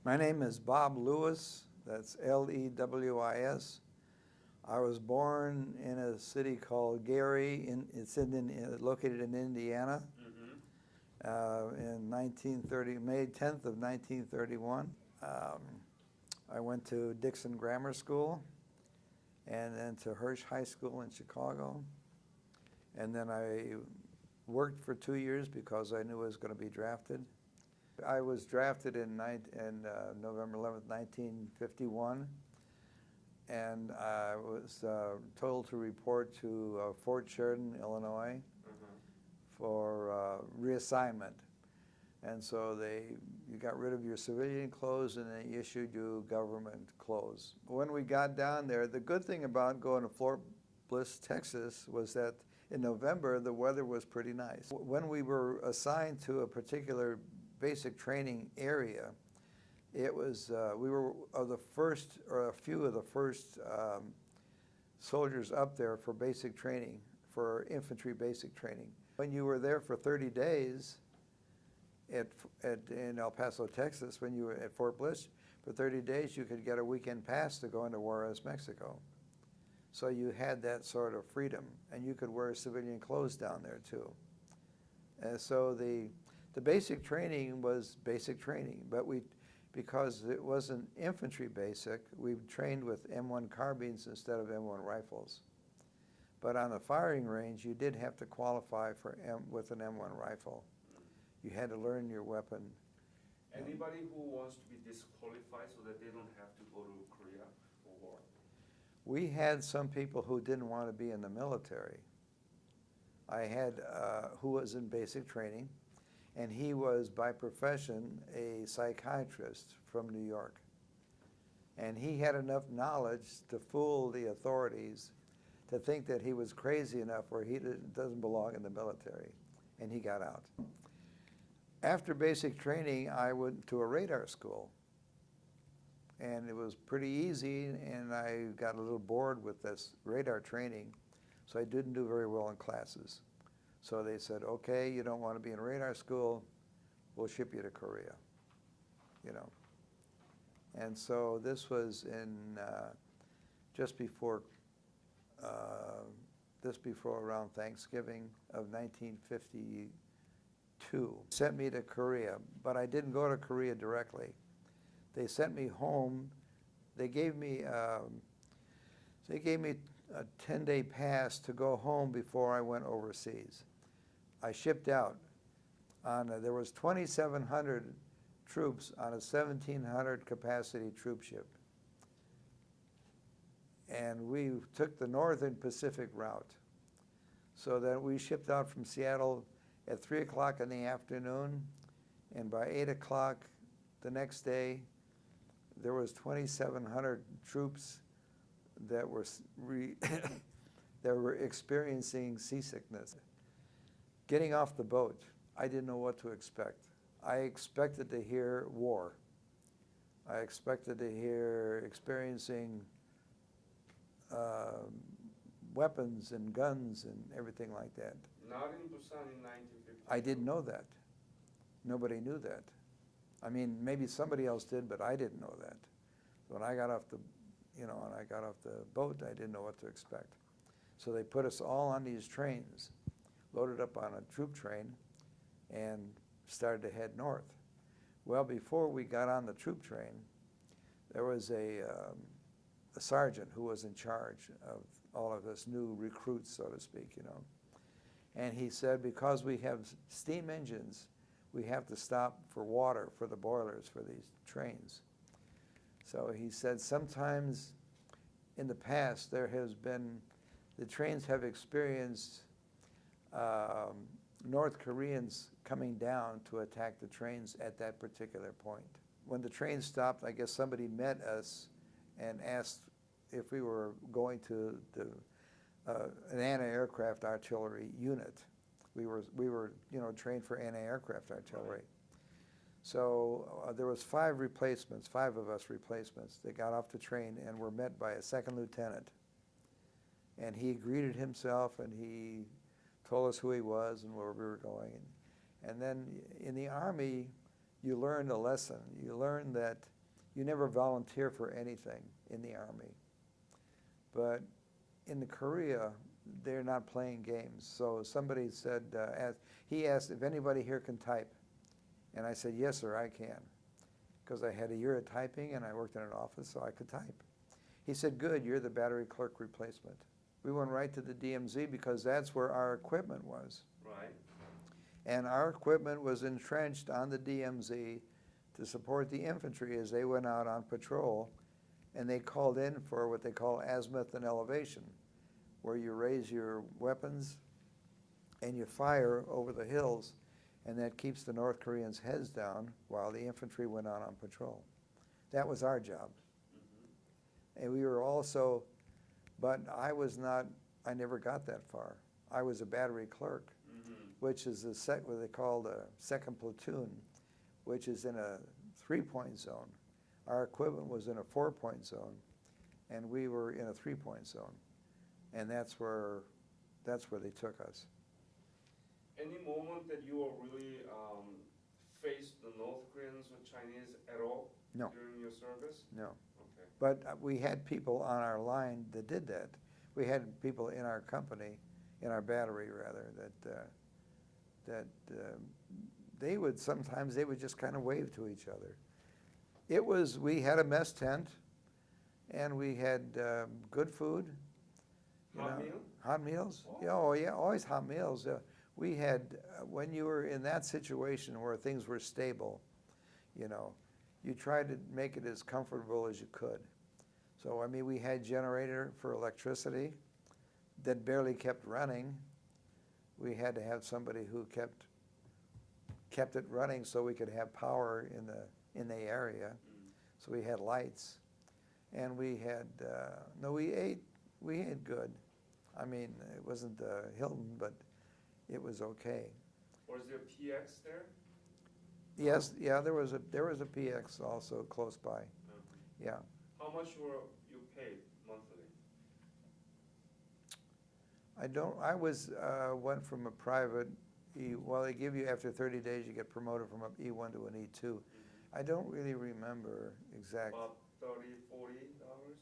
My name is Bob Lewis. That's Lewis. I was born in a city called Gary. Located in Indiana. In 1930, May 10th of 1931. I went to Dixon Grammar School and then to Hirsch High School in Chicago. And then I worked for 2 years because I knew I was going to be drafted. I was drafted in November 11th, 1951, and I was told to report to Fort Sheridan, Illinois, for reassignment. And so you got rid of your civilian clothes and they issued you government clothes. When we got down there, the good thing about going to Fort Bliss, Texas, was that in November the weather was pretty nice. When we were assigned to a particular basic training area, it was we were the first, or a few of the first soldiers up there for basic training, for infantry basic training. When you were there for 30 days in El Paso, Texas, when you were at Fort Bliss, for 30 days you could get a weekend pass to go into Juarez, Mexico. So you had that sort of freedom, and you could wear civilian clothes down there too. And so the basic training was basic training, but because it wasn't infantry basic, we trained with M1 carbines instead of M1 rifles. But on the firing range, you did have to qualify with an M1 rifle. You had to learn your weapon. Anybody who wants to be disqualified so that they don't have to go to Korea for war? We had some people who didn't want to be in the military. I had who was in basic training, and he was by profession a psychiatrist from New York. And he had enough knowledge to fool the authorities to think that he was crazy enough where he doesn't belong in the military, and he got out. After basic training, I went to a radar school, and it was pretty easy, and I got a little bored with this radar training, so I didn't do very well in classes. So they said, okay, you don't want to be in radar school, we'll ship you to Korea, you know. And so this was in just before around Thanksgiving of 1952. Sent me to Korea, but I didn't go to Korea directly. They sent me home. They gave me a 10-day pass to go home before I went overseas. I shipped out there was 2,700 troops on a 1,700 capacity troop ship. And we took the Northern Pacific route. So that we shipped out from Seattle at 3 o'clock in the afternoon, and by 8 o'clock the next day, there was 2,700 troops that were that were experiencing seasickness. Getting off the boat, I didn't know what to expect. I expected to hear war. I expected to hear experiencing weapons and guns and everything like that. Not in Busan in 1950. I didn't know that. Nobody knew that. I mean, maybe somebody else did, but I didn't know that. When I got off the boat, I didn't know what to expect. So they put us all on these trains, loaded up on a troop train, and started to head north. Well, before we got on the troop train, there was a sergeant who was in charge of all of us new recruits, so to speak, you know. And he said, because we have steam engines, we have to stop for water for the boilers for these trains. So he said, sometimes in the past the trains have experienced North Koreans coming down to attack the trains at that particular point. When the train stopped, I guess somebody met us and asked if we were going to an anti-aircraft artillery unit. We were trained for anti-aircraft artillery. So there was five of us replacements that got off the train and were met by a second lieutenant. And he greeted himself and he told us who he was and where we were going. And then in the Army, you learn a lesson. You learn that you never volunteer for anything in the Army. But in the Korea, they're not playing games. So somebody said, he asked if anybody here can type. And I said, yes, sir, I can. Because I had a year of typing and I worked in an office, so I could type. He said, good, you're the battery clerk replacement. We went right to the DMZ because that's where our equipment was. Right. And our equipment was entrenched on the DMZ to support the infantry as they went out on patrol. And they called in for what they call azimuth and elevation, where you raise your weapons and you fire over the hills, and that keeps the North Koreans' heads down while the infantry went out on patrol. That was our job. And we were also, but I never got that far. I was a battery clerk, which is what they call the second platoon, which is in a 3-point zone. Our equipment was in a 4-point zone, and we were in a 3-point zone. And that's where they took us. Any moment that you really faced the North Koreans or Chinese at all? No. During your service? No. Okay. But we had people on our line that did that. We had people in our company, in our battery rather, they would just kind of wave to each other. We had a mess tent, and we had good food. Hot meal? Hot meals? Oh. Yeah, oh yeah, always hot meals. We had, when you were in that situation where things were stable, you tried to make it as comfortable as you could. So, I mean, we had generator for electricity that barely kept running. We had to have somebody who kept it running so we could have power in the area. So we had lights, and we had we ate good. I mean, it wasn't Hilton, but it was okay. Or is there PX there? Yes, yeah, there was a PX also close by. Yeah. How much were you paid monthly? Went from a private they give you, after 30 days, you get promoted from an E1 to an E2. I don't really remember exactly. About $30, $40?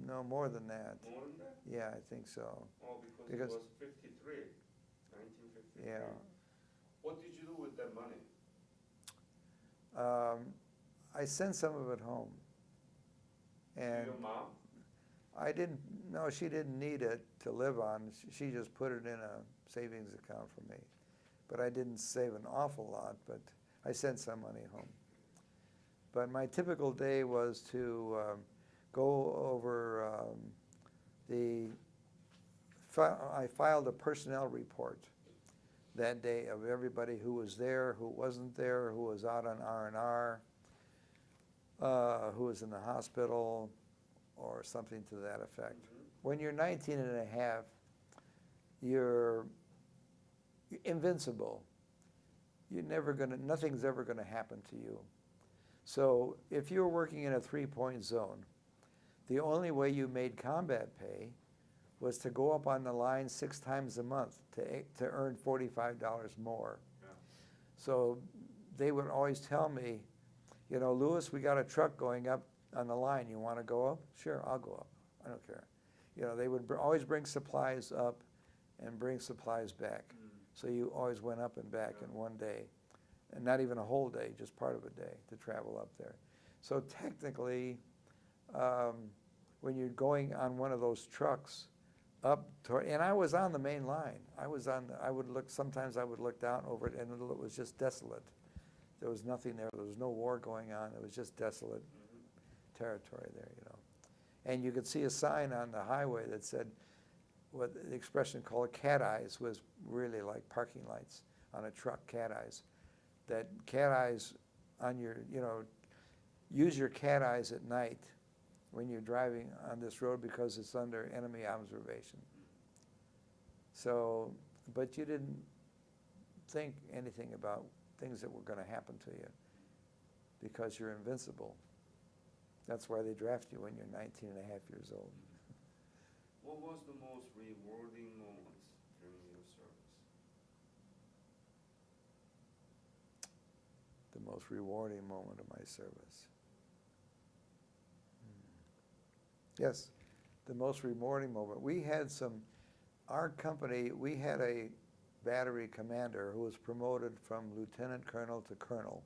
No, more than that. More than that? Yeah, I think so. Oh, because it was 1953. Yeah. What did you do with that money? I sent some of it home. And to your mom? No, she didn't need it to live on. She just put it in a savings account for me. But I didn't save an awful lot, but I sent some money home. But my typical day was to go over I filed a personnel report that day of everybody who was there, who wasn't there, who was out on R&R, who was in the hospital, or something to that effect. When you're 19 and a half, you're invincible. Nothing's ever gonna happen to you. So if you're working in a 3-point zone, the only way you made combat pay was to go up on the line 6 times a month to earn $45 more. Yeah. So they would always tell me, Lewis, we got a truck going up on the line. You want to go up? Sure, I'll go up. I don't care. They would always bring supplies up and bring supplies back. So you always went up and back in one day, and not even a whole day, just part of a day to travel up there. So technically, when you're going on one of those trucks and I was on the main line. Sometimes I would look down over it, and it was just desolate. There was nothing there. There was no war going on. It was just desolate territory there, And you could see a sign on the highway that said, what the expression called cat eyes was really like parking lights on a truck, cat eyes. That cat eyes on your, use your cat eyes at night when you're driving on this road because it's under enemy observation. So, but you didn't think anything about things that were going to happen to you because you're invincible. That's why they draft you when you're 19 and a half years old. What was the most rewarding moments during your service? The the most rewarding moment of my service. Yes, the most rewarding moment. Our company, we had a battery commander who was promoted from lieutenant colonel to colonel.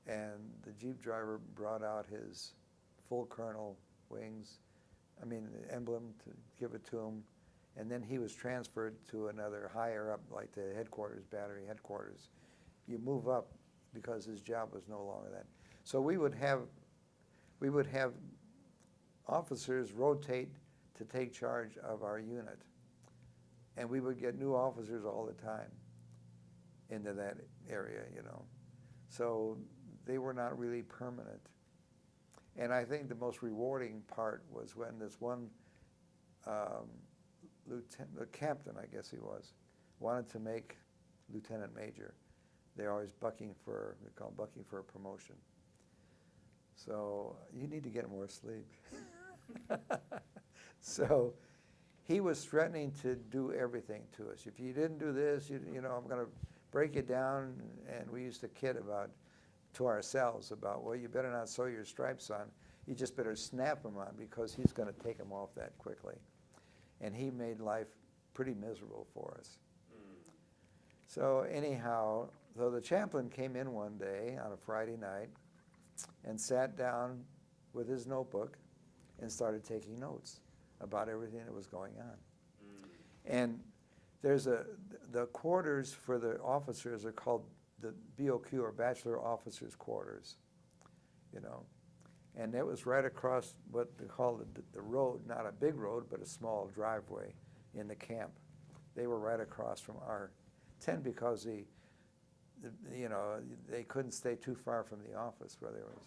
And the Jeep driver brought out his full colonel emblem to give it to him. And then he was transferred to another higher up, like the headquarters, battery headquarters. You move up because his job was no longer that. So we would have officers rotate to take charge of our unit. And we would get new officers all the time into that area, you know. So they were not really permanent. And I think the most rewarding part was when this one captain, I guess he was, wanted to make lieutenant major. They're always we call it bucking for a promotion. So you need to get more sleep. So he was threatening to do everything to us. If you didn't do this, you know, I'm going to break you down. And we used to kid to ourselves about, well, you better not sew your stripes on. You just better snap them on because he's going to take them off that quickly. And he made life pretty miserable for us. So anyhow, so the chaplain came in one day on a Friday night and sat down with his notebook and started taking notes about everything that was going on. And the quarters for the officers are called the BOQ, or Bachelor Officers Quarters, you know. And it was right across what they call the road, not a big road, but a small driveway in the camp. They were right across from our tent because you know, they couldn't stay too far from the office where they were.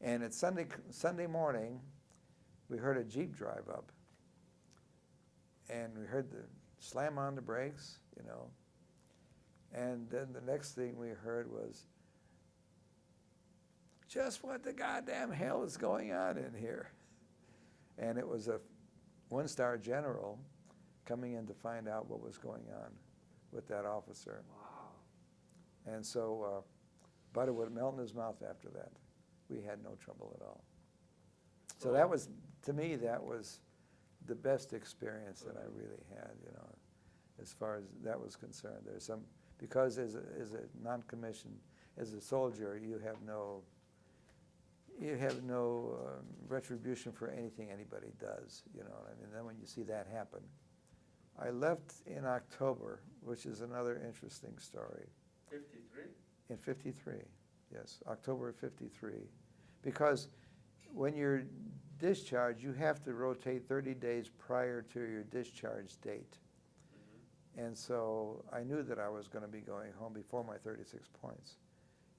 And it's Sunday morning, we heard a Jeep drive up. And we heard the slam on the brakes, you know. And then the next thing we heard was, just what the goddamn hell is going on in here? And it was a one-star general coming in to find out what was going on with that officer. Wow. And so butter would melt in his mouth after that. We had no trouble at all. So that was, to me, that was the best experience that I really had, you know, as far as that was concerned. There's some, because as a non-commissioned, as a soldier, you have no retribution for anything anybody does, you know. I mean, then when you see that happen. I left in October, which is another interesting story. 53? In 53, yes, October of 53. Because when you're discharged, you have to rotate 30 days prior to your discharge date. And so I knew that I was going to be going home before my 36 points,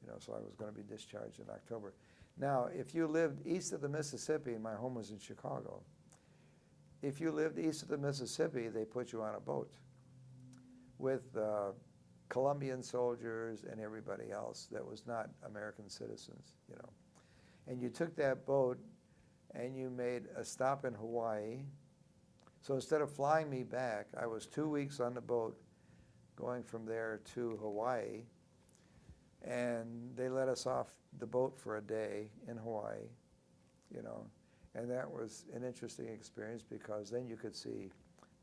you know, so I was going to be discharged in October. Now, if you lived east of the Mississippi, and my home was in Chicago, if you lived east of the Mississippi, they put you on a boat with Colombian soldiers and everybody else that was not American citizens, you know. And you took that boat and you made a stop in Hawaii. So instead of flying me back, I was 2 weeks on the boat going from there to Hawaii. And they let us off the boat for a day in Hawaii, you know. And that was an interesting experience because then you could see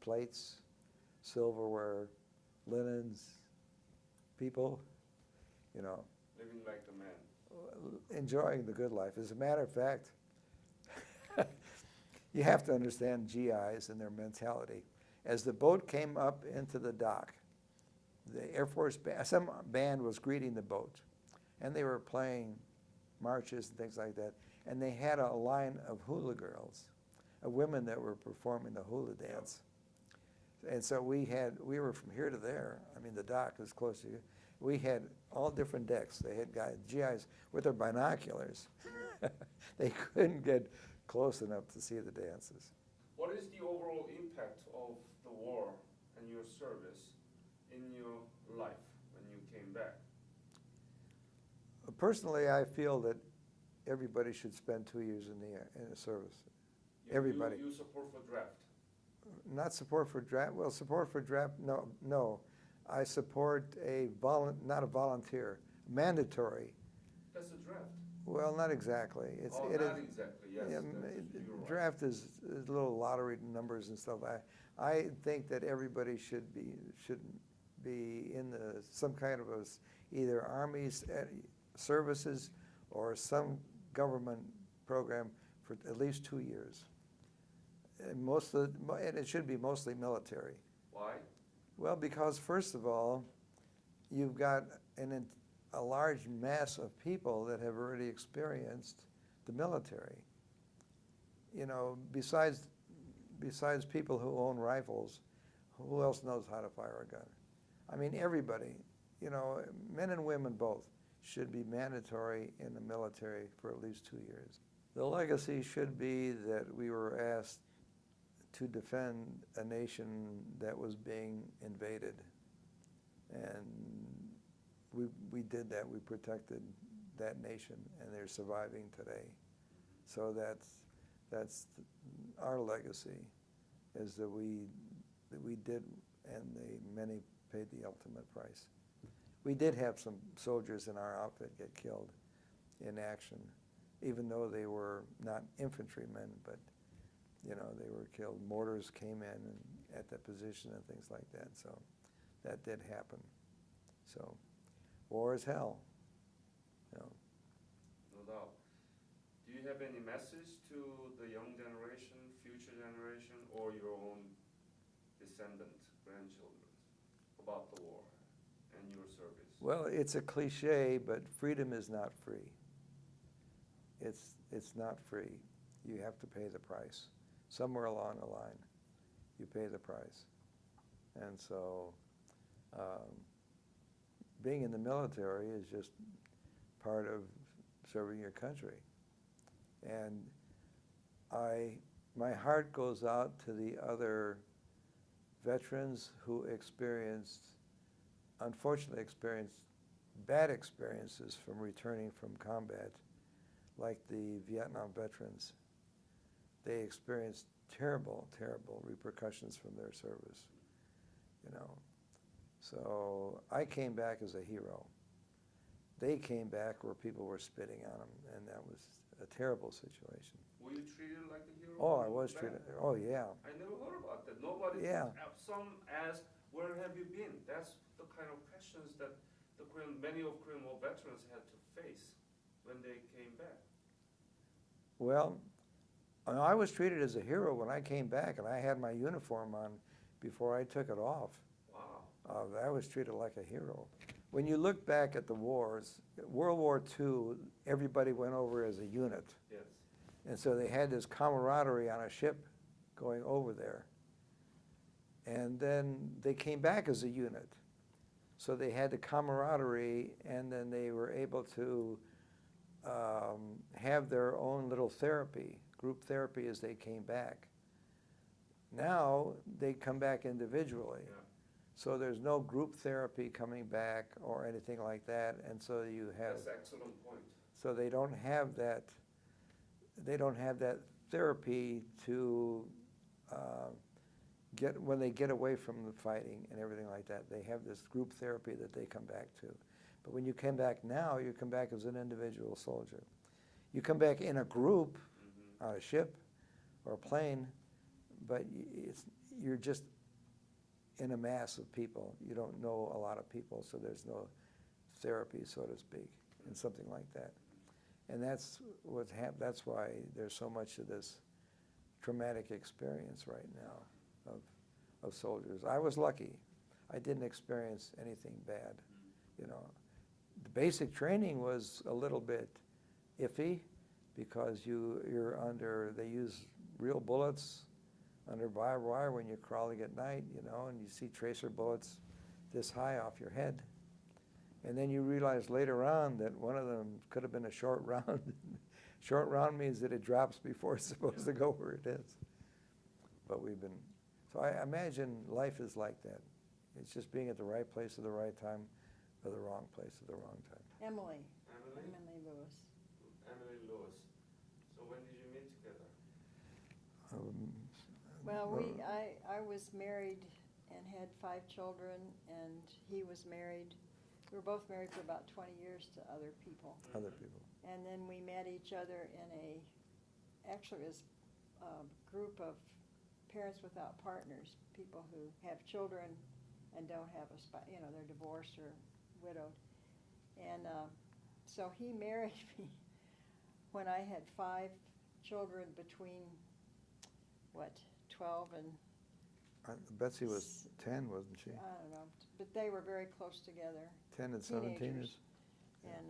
plates, silverware, linens, people, you know. Living like the man. Enjoying the good life. As a matter of fact, you have to understand GIs and their mentality. As the boat came up into the dock, the Air Force band, some band was greeting the boat, and they were playing marches and things like that, and they had a line of hula girls, of women that were performing the hula dance. And so we were from here to there. I mean, the dock was close to you. We had all different decks. They had GIs with their binoculars. They couldn't get close enough to see the dances. What is the overall impact of the war and your service in your life when you came back? Personally, I feel that everybody should spend 2 years in the service. Everybody. You support for draft? Not support for draft. Well, support for draft. No. I support not a volunteer. mandatory. That's a draft. Well, not exactly. Oh, It not is- exactly, yes. yeah, You're right. draft is little lottery numbers and stuff. I think that everybody should be in some kind of either Army's services or some government program for at least 2 years. And and it should be mostly military. Why? Well, because first of all, you've got a large mass of people that have already experienced the military. You know, besides people who own rifles, who else knows how to fire a gun? I mean, everybody, you know, men and women both, should be mandatory in the military for at least 2 years. The legacy should be that we were asked to defend a nation that was being invaded. And we did that. We protected that nation, and they're surviving today. So that's our legacy, is that we did, and many paid the ultimate price. We did have some soldiers in our outfit get killed in action, even though they were not infantrymen, but you know, they were killed. Mortars came in and at that position and things like that. So that did happen. So war is hell. You know. No doubt. Do you have any message to the young generation, future generation, or your own descendants, grandchildren, about the war and your service? Well, it's a cliche, but freedom is not free. It's not free. You have to pay the price. Somewhere along the line, you pay the price. And so being in the military is just part of serving your country. And my heart goes out to the other veterans who unfortunately experienced bad experiences from returning from combat, like the Vietnam veterans. They experienced terrible, terrible repercussions from their service, you know. So I came back as a hero. They came back where people were spitting on them, and that was a terrible situation. Were you treated like a hero? Oh, I when you was were treated, back? oh yeah. I never heard about that. Nobody, Yeah. Some ask, where have you been? That's the kind of questions that many of Korean War veterans had to face when they came back. Well, I was treated as a hero when I came back, and I had my uniform on before I took it off. Wow. I was treated like a hero. When you look back at the wars, World War II, everybody went over as a unit. Yes. And so they had this camaraderie on a ship going over there. And then they came back as a unit. So they had the camaraderie, and then they were able to have their own little therapy, group therapy, as they came back. Now they come back individually. Yeah. So there's no group therapy coming back or anything like that, and so you have. That's an excellent point. So they don't have that. They don't have that therapy to get when they get away from the fighting and everything like that. They have this group therapy that they come back to. But when you come back now, you come back as an individual soldier. You come back in a group, on a ship or a plane, but you're just in a mass of people. You don't know a lot of people, so there's no therapy, so to speak, in something like that. And that's that's why there's so much of this traumatic experience right now of soldiers. I was lucky. I didn't experience anything bad, you know. The basic training was a little bit iffy because they use real bullets under barbed wire when you're crawling at night, you know, and you see tracer bullets this high off your head. And then you realize later on that one of them could have been a short round. Short round means that it drops before it's supposed to go where it is. But so I imagine life is like that. It's just being at the right place at the right time or the wrong place at the wrong time. Emily Lewis. Emily Lewis. So when did you meet together? Well, I was married and had 5 children, and he was married we were both married for about 20 years to other people. Other people. And then we met each other in actually it was a group of parents without partners, people who have children and don't have they're divorced or widowed. And so he married me when I had 5 children between, 12 and, Betsy was 10, wasn't she? I don't know, but they were very close together. 10 and 17 Teenagers. is? And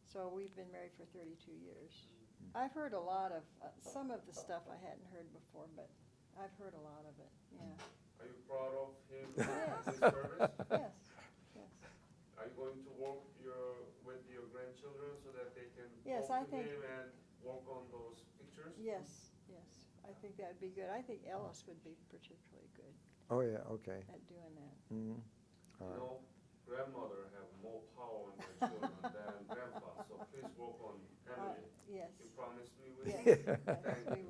so we've been married for 32 years. I've heard a lot of, some of the stuff I hadn't heard before, but I've heard a lot of it, yeah. Are you proud of him, Yes. his service? Yes, yes. Are you going to work with your grandchildren so that they can Yes, talk I to think- him and work on those pictures? Yes, yes. I think that would be good. I think Ellis would be particularly good Oh, yeah, okay. at doing that. Mhm. You All right. know, grandmother have more power on their children than grandpa, so please work on Emily. Yes, You promised me with yes, it? yes, Thank we you.